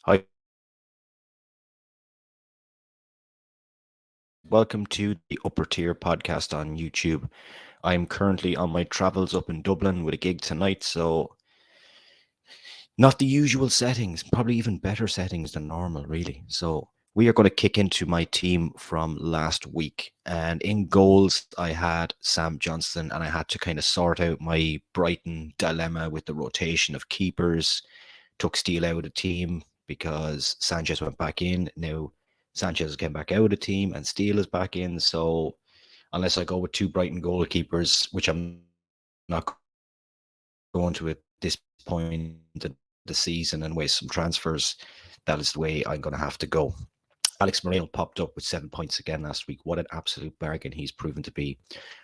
Hi, welcome to the Upper Tier podcast on YouTube. I'm currently on my travels up in Dublin with a gig tonight, so not the usual settings, probably even better settings than normal, really. So we are going to kick into my team from last week. And in goals, I had Sam Johnston, and I had to kind of sort out my Brighton dilemma with the rotation of keepers. Took Steele out of the team because Sanchez went back in. Now Sanchez came back out of the team and Steele is back in. So unless I go with two Brighton goalkeepers, which I'm not going to at this point of the season and waste some transfers, that is the way I'm going to have to go. Alex Moreno popped up with 7 points again last week. What an absolute bargain he's proven to be.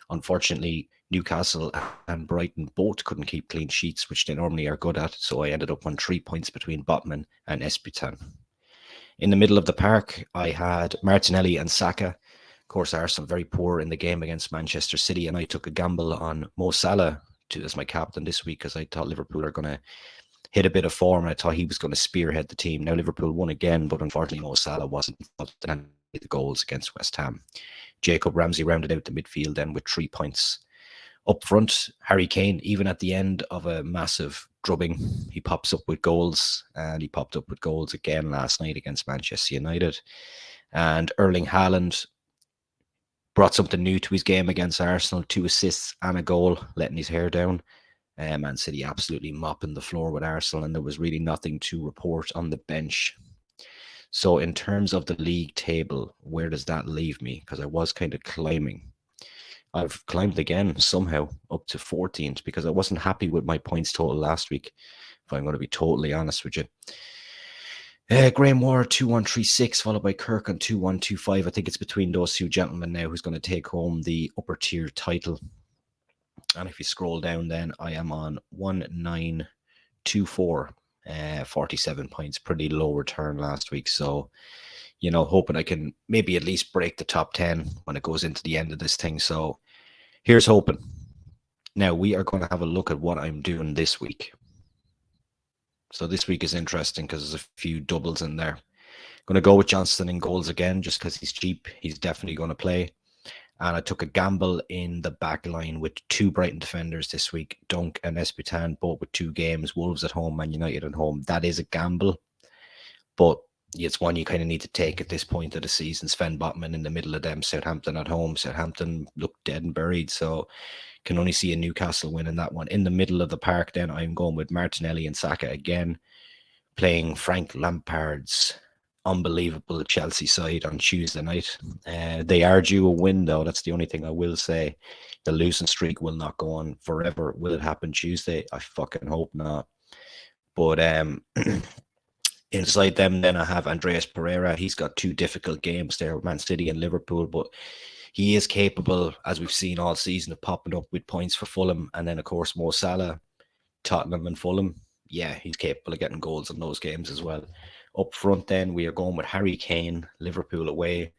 Unfortunately, Newcastle and Brighton both couldn't keep clean sheets, which they normally are good at. So I ended up on 3 points between Botman and Espitan. In the middle of the park, I had Martinelli and Saka. Of course, Arsenal very poor in the game against Manchester City, and I took a gamble on Mo Salah as my captain this week because I thought Liverpool are going to hit a bit of form. I thought he was going to spearhead the team. Now Liverpool won again, but unfortunately Mo Salah wasn't involved in any of the goals against West Ham. Jacob Ramsey rounded out the midfield then with 3 points. Up front, Harry Kane, even at the end of a massive drubbing, he pops up with goals, and he popped up with goals again last night against Manchester United. And Erling Haaland brought something new to his game against Arsenal, 2 assists and a goal, letting his hair down. Man City absolutely mopping the floor with Arsenal, and there was really nothing to report on the bench. So in terms of the league table, where does that leave me? Because I was kind of climbing. I've climbed again somehow up to 14th because I wasn't happy with my points total last week, if I'm going to be totally honest with you. Graham Ward 2136, followed by Kirk on 2125. I think it's between those two gentlemen now who's going to take home the upper tier title. And if you scroll down, then I am on 1924, 47 points. Pretty low return last week. So, hoping I can maybe at least break the top 10 when it goes into the end of this thing. So here's hoping. Now we are going to have a look at what I'm doing this week. So this week is interesting because there's a few doubles in there. Going to go with Johnston in goals again just because he's cheap. He's definitely going to play. And I took a gamble in the back line with 2 Brighton defenders this week, Dunk and Espitan, both with 2 games, Wolves at home, Man United at home. That is a gamble, but it's one you kind of need to take at this point of the season. Sven Botman in the middle of them, Southampton at home. Southampton look dead and buried, so can only see a Newcastle win in that one. In the middle of the park, then I'm going with Martinelli and Saka again, playing Frank Lampard's unbelievable Chelsea side on Tuesday night. They are due a win, though. That's the only thing I will say. The losing streak will not go on forever. Will it happen Tuesday? I fucking hope not. But inside them, then I have Andreas Pereira. He's got 2 difficult games there with Man City and Liverpool, but he is capable, as we've seen all season, of popping up with points for Fulham. And then, of course, Mo Salah, Tottenham and Fulham. Yeah, he's capable of getting goals in those games as well. Up front, then, we are going with Harry Kane, Liverpool away.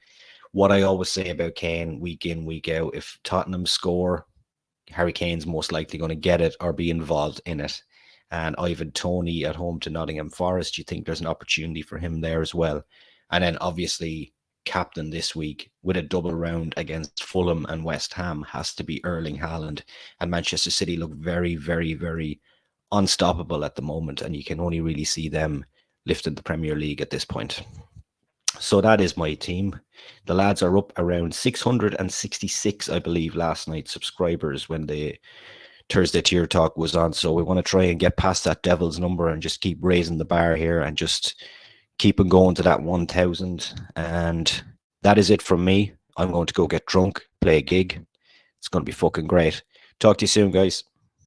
What I always say about Kane, week in, week out, if Tottenham score, Harry Kane's most likely going to get it or be involved in it. And Ivan Toney at home to Nottingham Forest, do you think there's an opportunity for him there as well? And then, obviously, captain this week with a double round against Fulham and West Ham has to be Erling Haaland. And Manchester City look very, very, very unstoppable at the moment, and you can only really see them lifting the Premier League at this point. So that is my team. The lads are up around 666, I believe, last night subscribers when the Thursday Tier Talk was on. So we want to try and get past that devil's number and just keep raising the bar here and just keep on going to that 1,000. And that is it from me. I'm going to go get drunk, play a gig. It's going to be fucking great. Talk to you soon, guys.